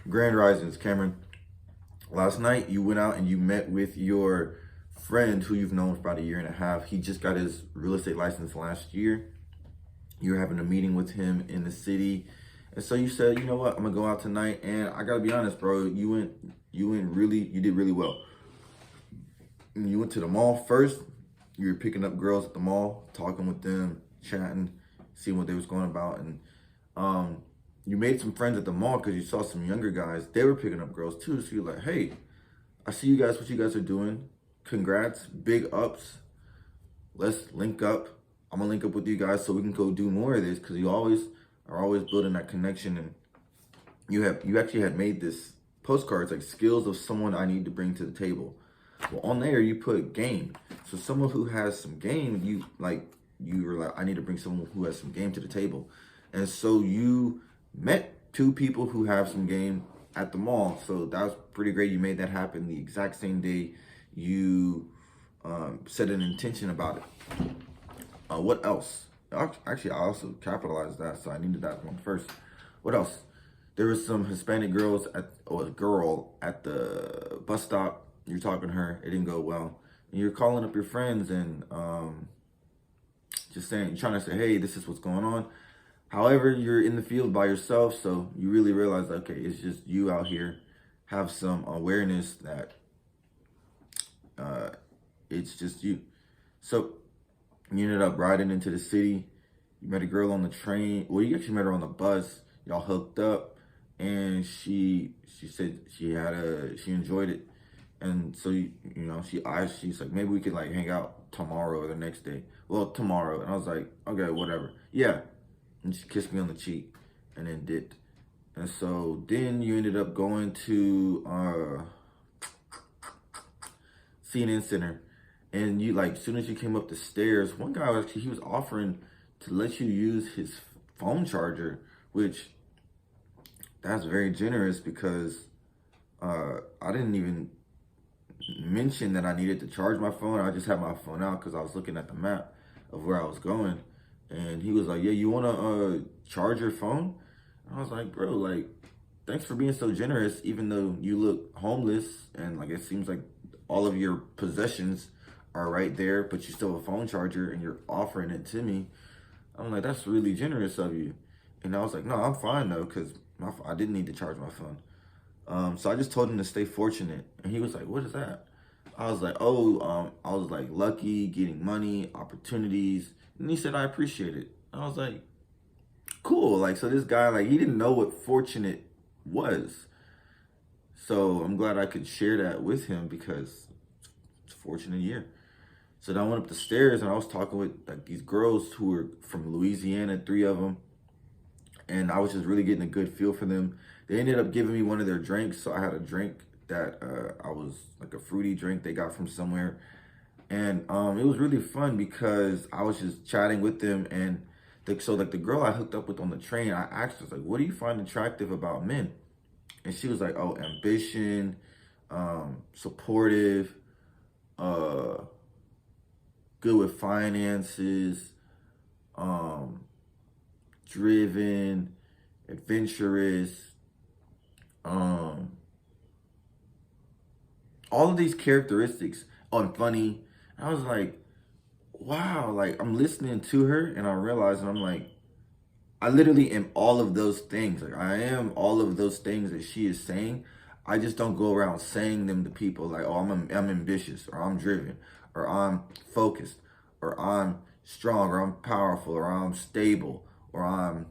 Grand Risings, Cameron. Last night you went out and you met with your friend who you've known for about a year and a half. He just got his real estate license last year. You're having a meeting with him in the city. And so you said, you know what, I'm gonna go out tonight. And I gotta be honest, bro, you did really well. You went to the mall first. You were picking up girls at the mall, talking with them, chatting, seeing what they was going about. And you made some friends at the mall because you saw some younger guys. They were picking up girls too. So you're like, hey, I see you guys, what you guys are doing. Congrats, big ups. Let's link up. I'm gonna link up with you guys so we can go do more of this, because you are always building that connection. And you actually had made this postcards like skills of someone I need to bring to the table. Well, on there you put game. So someone who has some game, you were like, I need to bring someone who has some game to the table. And so you met two people who have some game at the mall. So that was pretty great. You made that happen the exact same day you set an intention about it. What else? Actually, I also capitalized that, so I needed that one first. What else? There was some Hispanic girls or a girl at the bus stop. You're talking to her. It didn't go well. And you're calling up your friends and just saying, you're trying to say, hey, this is what's going on. However, you're in the field by yourself, so you really realize, okay, it's just you out here. Have some awareness that it's just you. So you ended up riding into the city. You met a girl on the train. Well, you actually met her on the bus. Y'all hooked up, and she said she enjoyed it, and so she's like, maybe we could like hang out tomorrow or the next day. Well, tomorrow, and I was like, okay, whatever. Yeah, and she kissed me on the cheek, and then dipped. And so then you ended up going to CNN Center. And you like, as soon as you came up the stairs, one guy he was offering to let you use his phone charger, which that's very generous because I didn't even mention that I needed to charge my phone. I just had my phone out because I was looking at the map of where I was going. And he was like, yeah, you want to charge your phone? And I was like, bro, like, thanks for being so generous, even though you look homeless and like it seems like all of your possessions are right there, but you still have a phone charger and you're offering it to me. I'm like, that's really generous of you. And I was like, no, I'm fine though, because I didn't need to charge my phone. So I just told him to stay fortunate. And he was like, what is that? I was like, I was like lucky, getting money, opportunities. And he said, I appreciate it. I was like, cool. Like, so this guy, like, he didn't know what fortunate was. So I'm glad I could share that with him because it's a fortunate year. So then I went up the stairs and I was talking with like these girls who were from Louisiana, 3 of them. And I was just really getting a good feel for them. They ended up giving me one of their drinks. So I had a drink that I was like a fruity drink they got from somewhere. And it was really fun because I was just chatting with them. And so like the girl I hooked up with on the train, I asked her, like, what do you find attractive about men? And she was like, oh, ambition, supportive, good with finances, driven, adventurous, all of these characteristics, and funny. I was like, wow, like I'm listening to her and I realized, and I'm like, I literally am all of those things. Like I am all of those things that she is saying. I just don't go around saying them to people like, oh, I'm ambitious, or I'm driven, or I'm focused, or I'm strong, or I'm powerful, or I'm stable, or I'm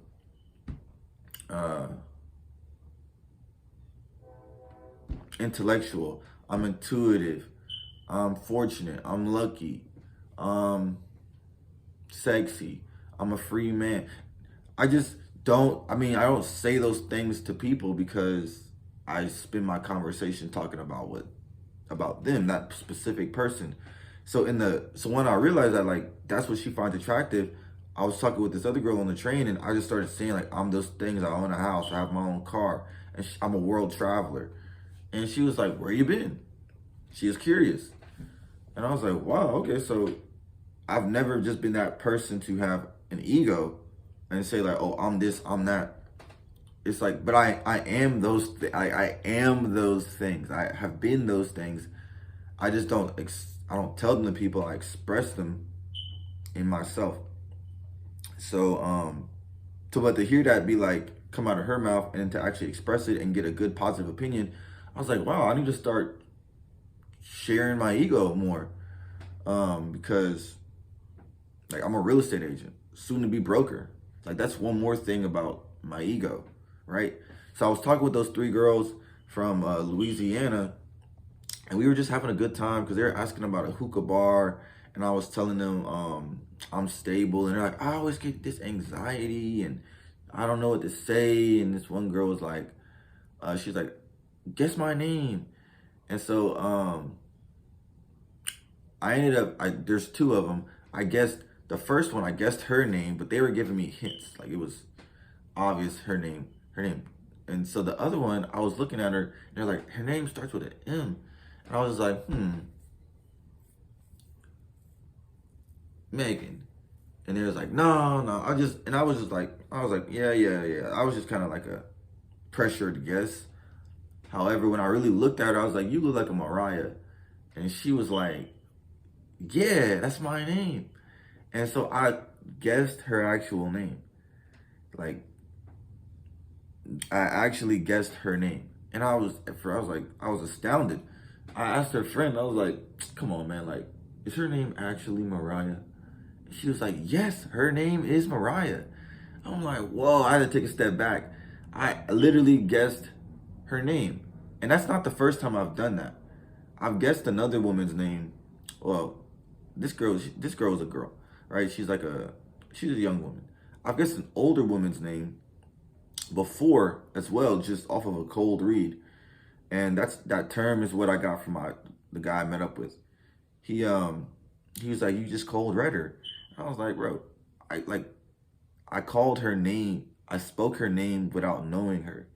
intellectual, I'm intuitive, I'm fortunate, I'm lucky, I'm sexy, I'm a free man. I just don't, I don't say those things to people because I spend my conversation talking about them, that specific person. So when I realized that like that's what she finds attractive, I was talking with this other girl on the train and I just started saying like I'm those things. I own a house, I have my own car, and I'm a world traveler. And she was like, where you been? She was curious. And I was like, wow, okay, so I've never just been that person to have an ego and say like, oh, I'm this, I'm that. it's like, but I am those, I am those things. I have been those things. I just don't, I don't tell them to people. I express them in myself. So, but to hear that be like, come out of her mouth and to actually express it and get a good positive opinion, I was like, wow, I need to start sharing my ego more. Because like I'm a real estate agent, soon to be broker. Like that's one more thing about my ego, right? So I was talking with those three girls from Louisiana, and we were just having a good time because they were asking about a hookah bar, and I was telling them I'm stable, and they're like, I always get this anxiety, and I don't know what to say. And this one girl was like, she's like, guess my name, and so I ended up, there's two of them. I guessed the first one, I guessed her name, but they were giving me hints. Like it was obvious her name. And so the other one, I was looking at her, and they're like, her name starts with an M. And I was like, Megan. And they was like, no, and I was just like, yeah. I was just kind of like a pressured guess. However, when I really looked at her, I was like, you look like a Mariah. And she was like, yeah, that's my name. And so I guessed her actual name. Like, I actually guessed her name. And I was astounded. I asked her friend, I was like, come on, man, like, is her name actually Mariah? And she was like, yes, her name is Mariah. I'm like, whoa, I had to take a step back. I literally guessed her name. And that's not the first time I've done that. I've guessed another woman's name. Well, this girl is a girl, right? She's a young woman. I've guessed an older woman's name before as well, just off of a cold read. And that term is what I got from the guy I met up with. He was like, you just cold read her. I was like, bro, I called her name. I spoke her name without knowing her.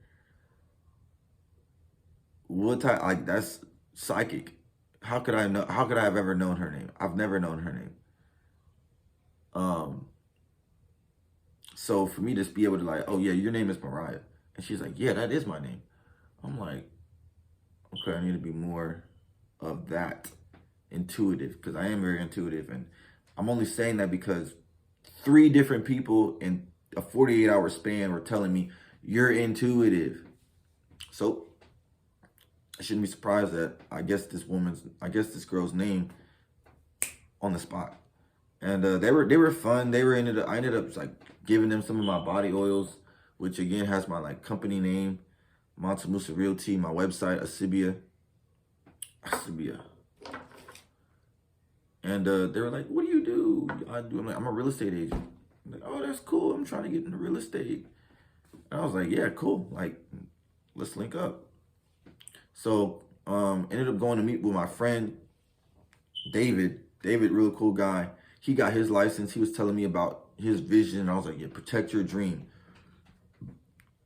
What type, like that's psychic. How could I know? How could I have ever known her name? I've never known her name. So for me to be able to like, oh yeah, your name is Mariah, and she's like, yeah, that is my name. I'm like, okay, I need to be more of that intuitive because I am very intuitive, and I'm only saying that because 3 different people in a 48-hour span were telling me you're intuitive. So I shouldn't be surprised that I guess this girl's name on the spot. And they were fun. I ended up like giving them some of my body oils, which again has my like company name, Mansa Musa Realty, my website, Asibia. And they were like, what do you do? I'm like, I'm a real estate agent. I'm like, oh, that's cool. I'm trying to get into real estate. And I was like, yeah, cool. Like, let's link up. So ended up going to meet with my friend, David. David, real cool guy. He got his license. He was telling me about his vision. I was like, yeah, protect your dream.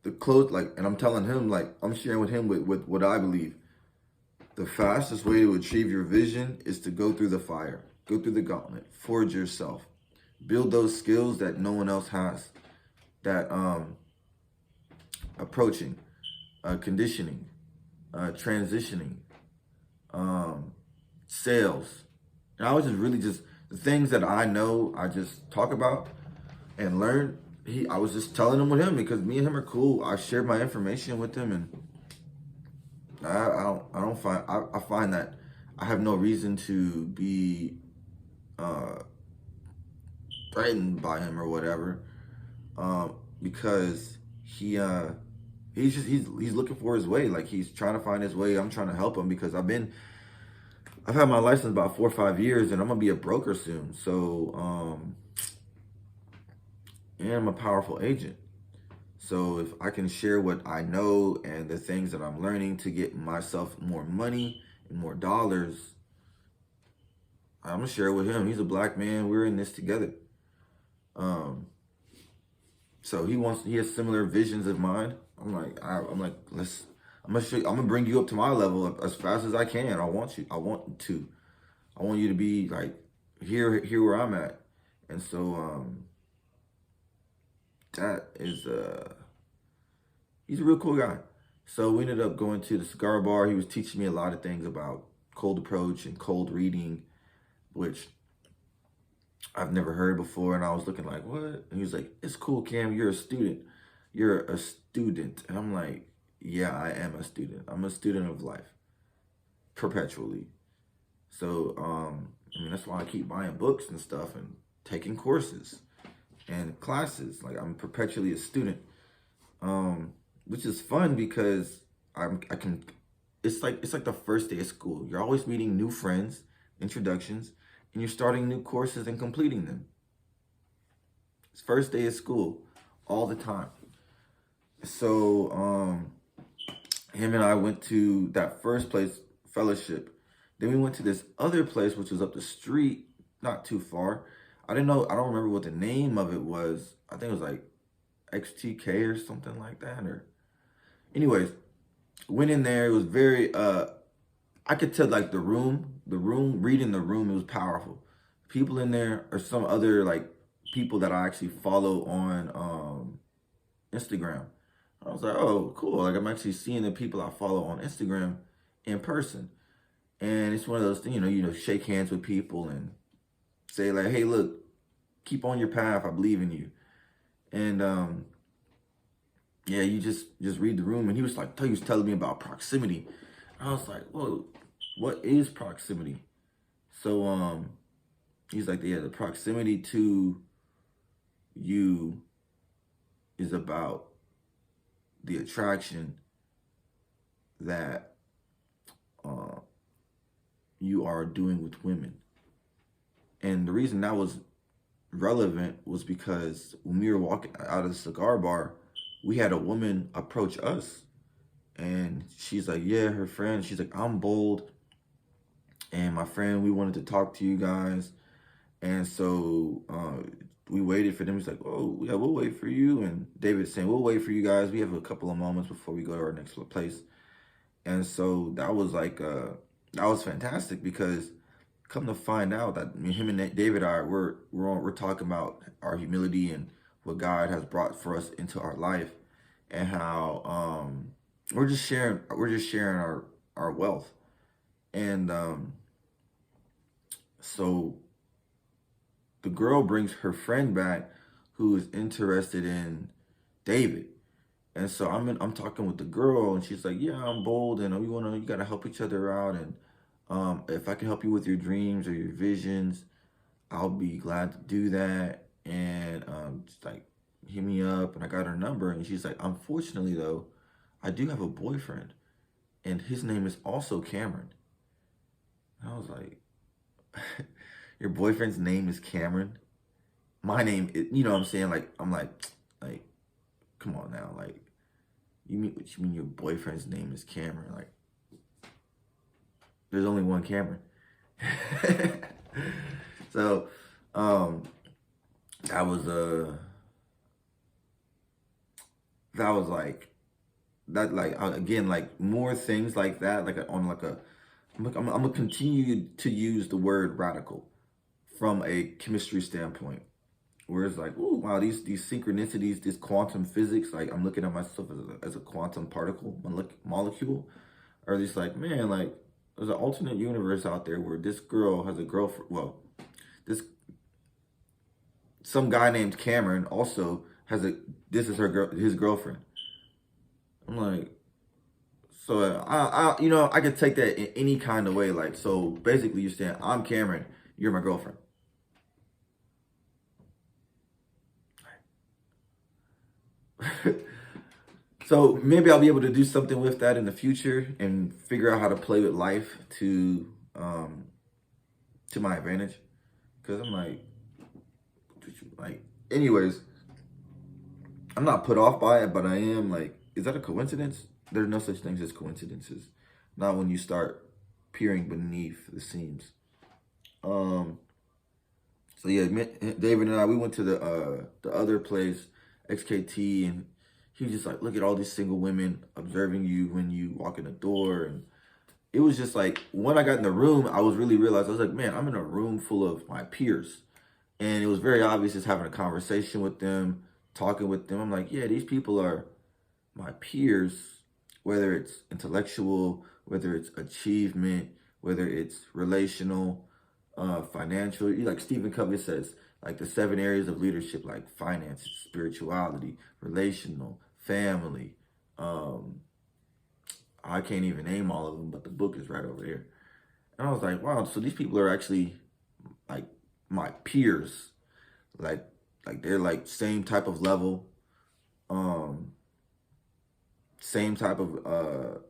And I'm telling him, like, I'm sharing with him with what I believe. The fastest way to achieve your vision is to go through the fire, go through the gauntlet, forge yourself, build those skills that no one else has. That approaching, conditioning, transitioning, sales. And I was just the things that I know, I just talk about and learn. I was just telling him with him because me and him are cool. I shared my information with him, and I find that I have no reason to be threatened by him or whatever, because he's looking for his way. Like he's trying to find his way. I'm trying to help him because I've had my license about 4 or 5 years, and I'm gonna be a broker soon. So and I'm a powerful agent. So if I can share what I know and the things that I'm learning to get myself more money and more dollars, I'm gonna share it with him. He's a black man. We're in this together. So he has similar visions of mine. I'm like, I'm gonna bring you up to my level as fast as I can. I want you to be like here where I'm at. And so that is He's a real cool guy. So we ended up going to the cigar bar. He was teaching me a lot of things about cold approach and cold reading, which I've never heard before. And I was looking like, what? And he was like, it's cool, Cam. You're a student. You're a student. And I'm like, yeah, I am a student. I'm a student of life perpetually. So, I mean, that's why I keep buying books and stuff and taking courses and classes. Like, I'm perpetually a student, which is fun because I can. It's like the first day of school. You're always meeting new friends, introductions, and you're starting new courses and completing them. It's first day of school, all the time. So, him and I went to that first place, fellowship. Then we went to this other place, which was up the street, not too far. I didn't know, I don't remember what the name of it was. I think it was like XTK or something like that. Or, anyways, went in there. It was very, I could tell like reading the room, it was powerful. People in there are some other like people that I actually follow on Instagram. I was like, oh, cool. Like I'm actually seeing the people I follow on Instagram in person. And it's one of those things, shake hands with people and say like, hey, look, keep on your path. I believe in you. And yeah, you just read the room. And he was telling me about proximity. I was like, whoa, what is proximity? So he's like, yeah, the proximity to you is about the attraction that you are doing with women. And the reason that was relevant was because when we were walking out of the cigar bar, we had a woman approach us. And she's like, yeah, her friend, she's like, I'm bold. And my friend, we wanted to talk to you guys. And so we waited for them. He's like, oh, yeah, we'll wait for you. And David's saying, we'll wait for you guys. We have a couple of moments before we go to our next place. And so that was like, that was fantastic because come to find out that him and David are, we're talking about our humility and what God has brought for us into our life and how we're just sharing our wealth. And so the girl brings her friend back who is interested in David. And so I'm talking with the girl and she's like, yeah, I'm bold and you got to help each other out. And if I can help you with your dreams or your visions, I'll be glad to do that. And just like hit me up. And I got her number. And she's like, unfortunately though, I do have a boyfriend and his name is also Cameron. And I was like, your boyfriend's name is Cameron? My name is, you know what I'm saying? Like, I'm like, come on now. Like, you mean your boyfriend's name is Cameron? Like, there's only one Cameron. So, that was again, like more things like that, like on like I'm gonna continue to use the word radical from a chemistry standpoint. Where it's like, oh wow, these synchronicities, this quantum physics, like I'm looking at myself as a quantum particle, molecule, or just like, man, like there's an alternate universe out there where this girl has a girlfriend. Well, some guy named Cameron also has this is his girlfriend. I'm like, so I could take that in any kind of way. Like, so basically you're saying, I'm Cameron, you're my girlfriend. So maybe I'll be able to do something with that in the future and figure out how to play with life to my advantage. Cause I'm like, anyways, I'm not put off by it, but I am like, is that a coincidence? There's no such things as coincidences. Not when you start peering beneath the seams. So yeah, David and I, we went to the other place, XKT, and he was just like, look at all these single women observing you when you walk in the door. And it was just like, when I got in the room, I was like, man, I'm in a room full of my peers. And it was very obvious just having a conversation with them, talking with them. I'm like, yeah, these people are my peers, whether it's intellectual, whether it's achievement, whether it's relational, financial, like Stephen Covey says, like the 7 areas of leadership, like finances, spirituality, relational, family. I can't even name all of them, but the book is right over here. And I was like, wow, so these people are actually like my peers, like they're like same type of level, same type of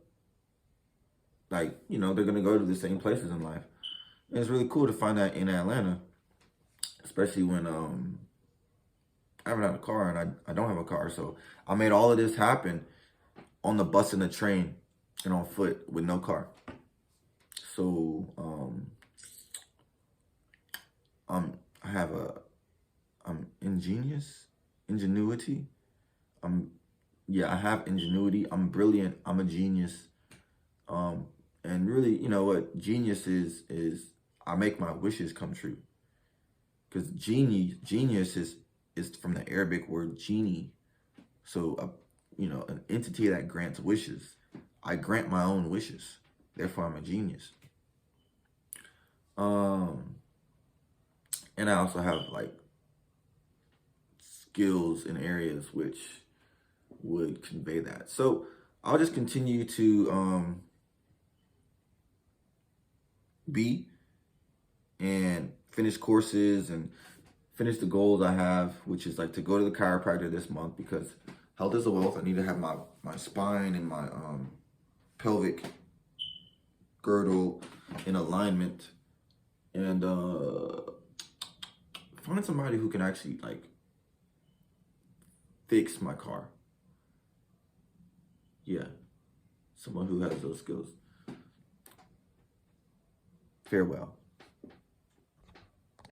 like, you know, they're gonna go to the same places in life. And it's really cool to find that in Atlanta, especially when I haven't had a car and I don't have a car. So I made all of this happen on the bus and the train and on foot with no car. So I have I'm ingenuity. I have ingenuity. I'm brilliant. I'm a genius. And really, you know what genius is I make my wishes come true. Because genius is from the Arabic word genie. So you know, an entity that grants wishes. I grant my own wishes. Therefore, I'm a genius. And I also have like skills in areas which would convey that. So I'll just continue to be and finish courses and finish the goals I have, which is like to go to the chiropractor this month because health is a wealth. I need to have my spine and my pelvic girdle in alignment, and find somebody who can actually like fix my car. Yeah, someone who has those skills. Farewell.